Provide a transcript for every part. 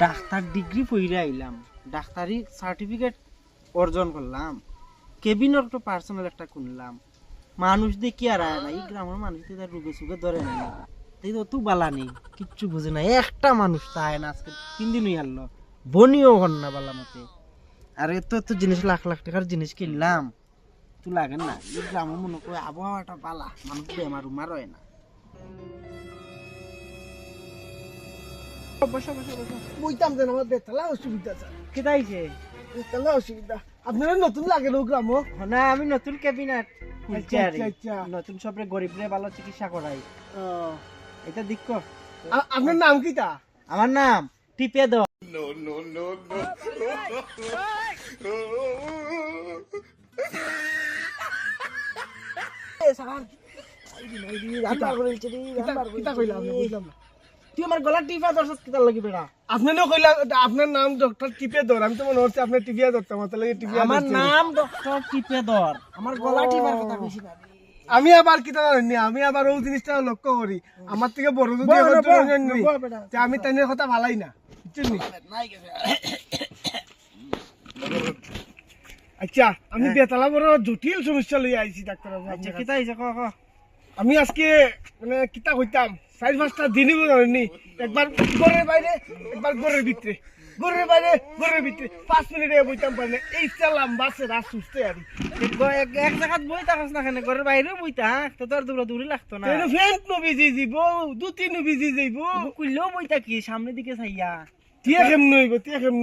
Doctor degree পড়ে আইলাম, ডাক্তারি সার্টিফিকেট অর্জন করলাম, কেবিনের তো পার্সোনাল একটা কিনলাম, মানুষ দিয়ে কি আর আয় না, এই গ্রামের মানুষ দিয়ে তার রুগে সুগে ধরে না, এই তো বালা নেই, কিচ্ছু বুঝে না, একটা মানুষ তাই না, আজকে 3 দিন হয়ে গেল, বনিও হন না বালা মতে। আর এত এত জিনিস, লাখ লাখ টাকার জিনিস কিনলাম, তো লাগে না, এই গ্রামে মনে করে আবহাওয়াটা বালা, মানুষ বেমার উমার হয় না। বইতাম যেন আমার বেতলা অসুবিধা আছে। কেদাইছে বেতলা অসুবিধা আপনারা নতুন লাগে লোক গ্রাম না, আমি নতুন ক্যাবিনেট খুলছি আর আচ্ছা, আচ্ছা। নতুন সবরে গরিবরে ভালো চিকিৎসা করাই। এটা দেখো, আপনার নাম কিটা? আমার নাম টিপে দাও। তুই আমার গলা টিপা দর্শক কিতার লাগি বেড়া। আপনারও কইলা আপনার নাম ডক্টর টিপে ধর, আমি তো মনে হচ্ছে আপনার টিপিয়া ধরতাম, আমার লাগে টিপিয়া আমার ধরছেন। নাম ডক্টর টিপে ধর, আমার গলা টিপার কথা বেশি না। আমি আবার কিতা জানি, আমি আবার ওই জিনিসটা লক্ষ্য করি, আমার থেকে বড় যদি বল, এখন বল, দুজন নেই, বল বেটা। তে আমি তাইনের কথা ভালাই না, বুঝছেন নি? আচ্ছা, আমি বেতালা বড় জটিল সমস্যা লই আইছি ডাক্তার বাবু আচ্ছা আপনার কিতা কাছে। হইছে ক ক। আমি আজকে মানে কিতা কইতাম 4-5টা দিনই জানি, একবার ঘরের বাইরে, একবার ঘরের ভিতরে, ঘরের বাইরে, ঘরের ভিতরে 5 মিনিটে বইতাম পারে না, এই চালাম বাসে রাত সুস্থ আর এক জায়গাত বই থাকাস না, কেন ঘরের বাইরেও বই থাক, তো তোর দূরা দূরে লাগতো না। তেনো ফ্যান্ট নবিজি যাইব, 2-3 নবিজি যাইব, কুইলেও বই থাকি সামনের দিকে চাইয়া, টিয়া কেমন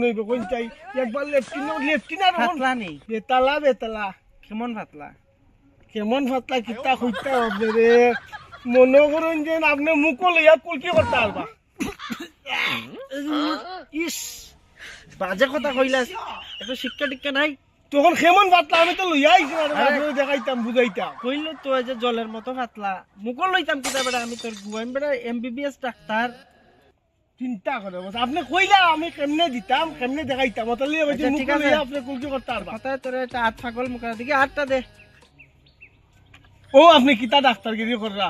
হইব কোন চাই, একবার লেফটিনার ফাতলা নেই, বেতালা কেমন ফাতলা। কেমন ফাতলা কিতা কইতা হবে রে, মনে করুন যে আপনি মুখ লইয়া কুলকি করতে পারবা। ইস, বাজে কথা কইলাস, এত শিক্ষা টিক্ষা নাই। তখন কেমন ফাতলা আমি তো লইয়া আইছি, আপনাকে দেখাইতাম বুঝাইতাম। কইলো তো এই যে জলের মতো ফাতলা, মুখও লইতাম কিতা বেড়া, আমি তোর গুয়াইন বেড়া MBBS ডাক্তার। চিন্তা করে বস, আপনি কইলা আমি কেমনে দিতাম, কেমনে দেখাইতাম, তাহলে আচ্ছা, মুখ ঠিক আছে। লইয়া আপনি কুলকি করতে পারবা। কথা তোর একটা হাত ফাগল মুখের দিকে হাতটা দে। ও আপনি কিতা ডাক্তারগিরি কররা,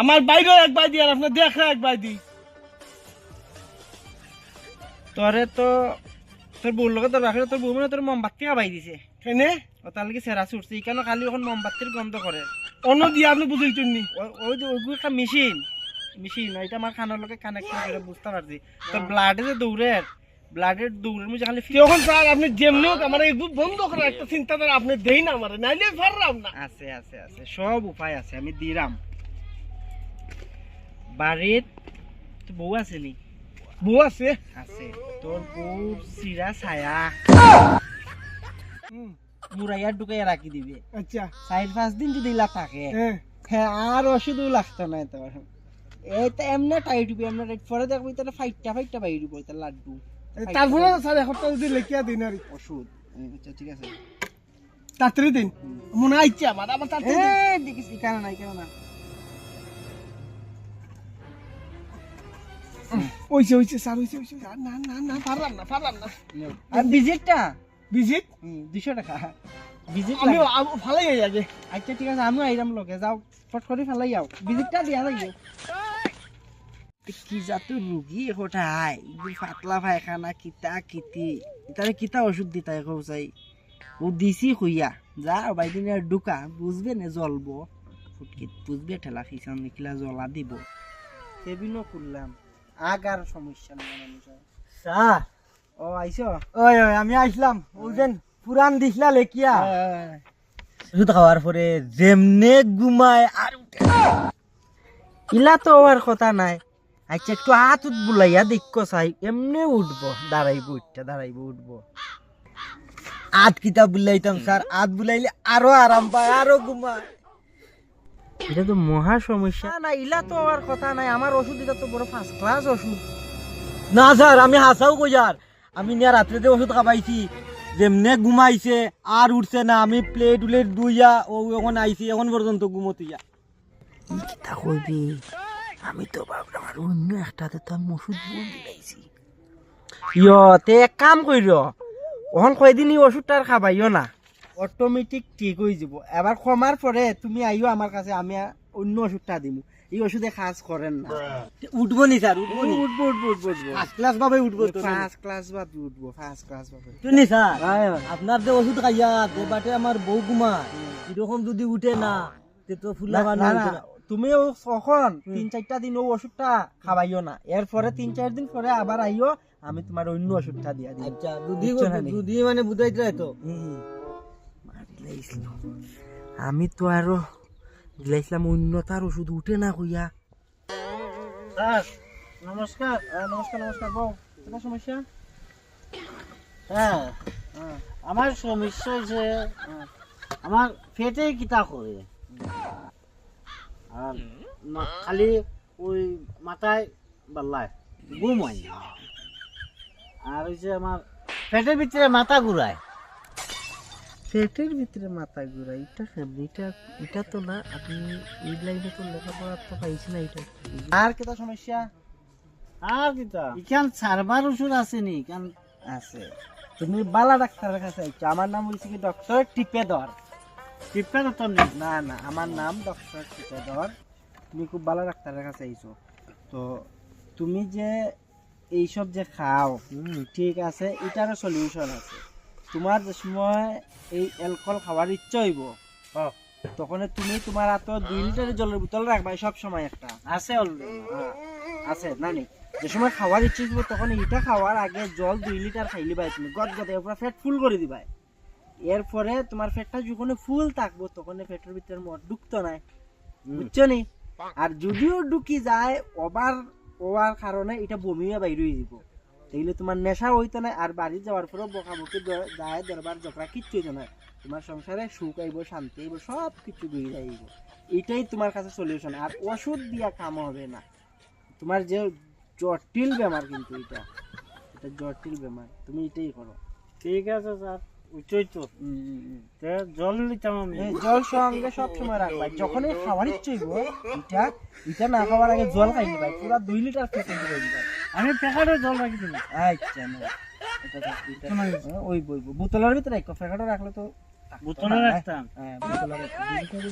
আমার বাইরেও একবার দি আর আপনার দেখরা একবার দি। তোরে তো তোর বউর লগে তোর রাখলে, তোর বউ মানে তোর মোমবাতি খাবাই দিছে, কেনে ও তার লাগি সেরা ছুটছে, কেন খালি এখন মোমবাতির গন্ধ করে। অন্য দিয়া আপনি বুঝাইতেন নি? ওই যে ওইগুলো একটা মেশিন, ওইটা আমার খানার লগে কানেকশন করে বুঝতে পারছি। তোর ব্লাডে যে ব্লাডের দৌড়ের মধ্যে খালি তখন স্যার আপনি যেমনি হোক আমার এই বন্ধ করার একটা চিন্তাধারা আপনি দেই না আমার, নাইলে পারলাম না। আছে আছে আছে, সব উপায় আছে, আমি দিলাম। বাড়িত তো বউ আছে নি? বউ আছে? আছে। তোর বউর চিরা ছায়া হুম, মুরাইয়া ঢুকাইয়া রাখি দিবে, আচ্ছা 4-5 দিন যদি ইলা থাকে, হ্যাঁ হ্যাঁ, আর ওষুধও লাগতো না তোর। এইটা এমনি টাইট হইবে, এমনি টাইট পরে দেখবি তোর ফাইটটা বাইর হইব, তোর লাড্ডু। তারপরে স্যার একটা যদি লেখিয়া দিন আর ওষুধ, আচ্ছা ঠিক আছে, তাড়াতাড়ি দিন, মনে আইছে আমার আবার তাড়াতাড়ি দিন। দেখিস কেন নাই কেন না। হইছে স্যার হইছে আর না না না পারলাম না। আর ভিজিটটা ভিজিট 200 টাকা ভিজিট আমি লাগে। ভালোই আগে। আচ্ছা ঠিক আছে, আমিও আইরাম লগে, যাও ফট করে ফেলাই যাও, ভিজিটটা দিয়া যাইও। কি জাত রুগী কোথায়, পাতলা পায়খানা কিতা কিতি, তারে কিতা ওষুধ দিতা এখন চাই, ও দিছি হইয়া যা বাইদিন আর ঢুকা বুঝবে না, জ্বলবো ফুটকিত বুঝবে, ঠেলা ফিসান নিখিলা জ্বলা দিব, কেবিনও করলাম, আগার সমস্যা নেই মানুষের। স্যার ও আইছো? ওই আমি আইছিলাম, ওইদিন পুরান দিছিলা লেখিয়া ওষুধ খাওয়ার পরে যেমনে ঘুমায় আর উঠে ইলা তো আর কথা নাই। আচ্ছা একটু হাত বুলাইয়া দেখো চাই, এমনি উঠবো, দাঁড়াইবো উঠবো। আত কিতা বুলাইতাম স্যার, আত বুলাইলে আরো আরাম পায়, আরো ঘুমায়। এটা তো মহা সমস্যা না, ইলা তো আর কথা নাই, আমার ওষুধ এটা তো বড় ফার্স্ট ক্লাস ওষুধ। না স্যার আমি হাসাও কইয়ার, আমি নিয়া রাত্রে ওষুধ খাবাইছি, যেমনে ঘুমাইছে আর উঠছে না, আমি প্লেট দুইয়া ও এখন আইছি, এখন পর্যন্ত ঘুমতিয়া। কিতা কইবি, আমি তো ভাবলাম আর অন্য একটাতে তো আমি ওষুধ বল দিলাইছি। তে এক কাম কইর, ওখান কয়দিন এই ওষুধটা আর খাবাইও না, অটোমেটিক ঠিক হয়ে যাব। এবার কমার পরে তুমি আইও আমার কাছে, আমি অন্য ওষুধটা দিমু এই ওষুধে কাজ করেন না উঠবো নি স্যার উঠবো নি উঠবো উঠবো উঠবো উঠবো ফার্স্ট ক্লাস ভাবে উঠবো তো ফার্স্ট ক্লাস বা উঠবো ফার্স্ট ক্লাস পাবে শুনি স্যার আপনার যে ওষুধ খাইয়া যে বাটে আমার বউ কুমা এরকম যদি উঠে না তে তো ফুলা না না তুমি কখন 3-4টা দিন ও ওষুধটা খাওয়াইও না এরপরে 3-4 দিন পরে আবার আইও আমি তোমার অন্য ওষুধটা দিয়া দিই আচ্ছা দুধি বুঝছো না নি? দুধি মানে বুঝাইতে তো আমি তো আরো দিলাইছিলাম অন্য তার ওষুধ উঠে না কইয়া স্যার নমস্কার নমস্কার নমস্কার বউ এটা সমস্যা হ্যাঁ আমার সমস্যা হয়েছে আমার পেটে কিতা করে আর খালি ওই মাথায় বাল্লায় ঘুম হয় না। আর ওই যে আমার পেটের ভিতরে মাথা ঘুরায় পেটের ভিতরে মাথা ঘুরা এটা কেমনি এটা তো না আপনি এই লাইনে তো লেখাপড়া তো পাইছি না এটা আর কেটা সমস্যা আর কিতা ইখান সার্ভার ওষুধ আছে নি কারণ আছে তুমি বালা ডাক্তারের কাছে আইছো আমার নাম হইছে কি ডক্টর টিপেদর টিপে তো নেই না না আমার নাম ডক্টর টিপেদর তুমি খুব ভালো ডাক্তারের কাছে আইছো তো তুমি যে এইসব যে খাও ঠিক আছে এটারও সলিউশন আছে তোমার যে সময় এই অ্যালকোহল খাওয়ার ইচ্ছা হইব তখন তুমি তোমার হাতে 2 লিটারের জলের বোতল রাখবা সব সময় একটা আছে অলরেডি আছে না নি যে সময় খাওয়ার ইচ্ছা হইব তখন এটা খাওয়ার আগে জল 2 লিটার খাইলি ভাই তুমি গদ গদ পুরো পেট ফুল করে দিবা এরপরে তোমার পেটটা যখন ফুল থাকবো তখন পেটের ভিতরে মদ ঢুকতো না বুঝছো নি আর যদিও ঢুকি যায় ওভার কারণে এটা বমিয়ে বাইরে হয়ে যাব তাইলে তোমার নেশা হইতো না আর বাড়ি যাওয়ার পরেও বকাবকি যায় দরবার ঝগড়া কিচ্ছু হইতো না তোমার সংসারে সুখ আইব শান্তি আইব সব কিছু ঘুরে যাইব এটাই তোমার কাছে সলিউশন আর ওষুধ দিয়া কাম হবে না তোমার যে জটিল বেমার কিন্তু এটা জটিল বেমার তুমি এটাই করো ঠিক আছে স্যার উঠই তো জল নিতাম আমি জল সঙ্গে সব সময় রাখবা যখনই খাওয়ার ইচ্ছে হইব এটা না খাওয়ার আগে জল খাইনি ভাই পুরো 2 লিটার খেতে দিবে আমি প্যাকেটে জল রাখি দিলাম আচ্ছা না ওই বই বোতলের ভিতরে এক প্যাকেটও রাখলে তো বোতলে রাখতাম হ্যাঁ বোতলের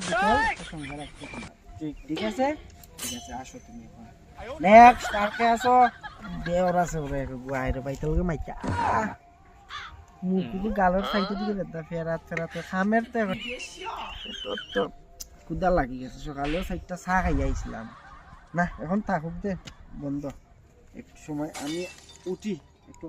বোতল সঙ্গে রাখতে ঠিক আছে আসো তুমি নেক্সট আর কে আসো দেওর আছে ওরে গুয়াইরে বাইতেলকে মাইকা মুখগুলো গালের সাইডে দিকে যেতে ফেরাতে খামের তো কুদা লাগি গেছে সকালেও 4টা চা খাই আইছিলাম না এখন থাকুক দে বন্ধ একটু সময় আমি উঠি একটু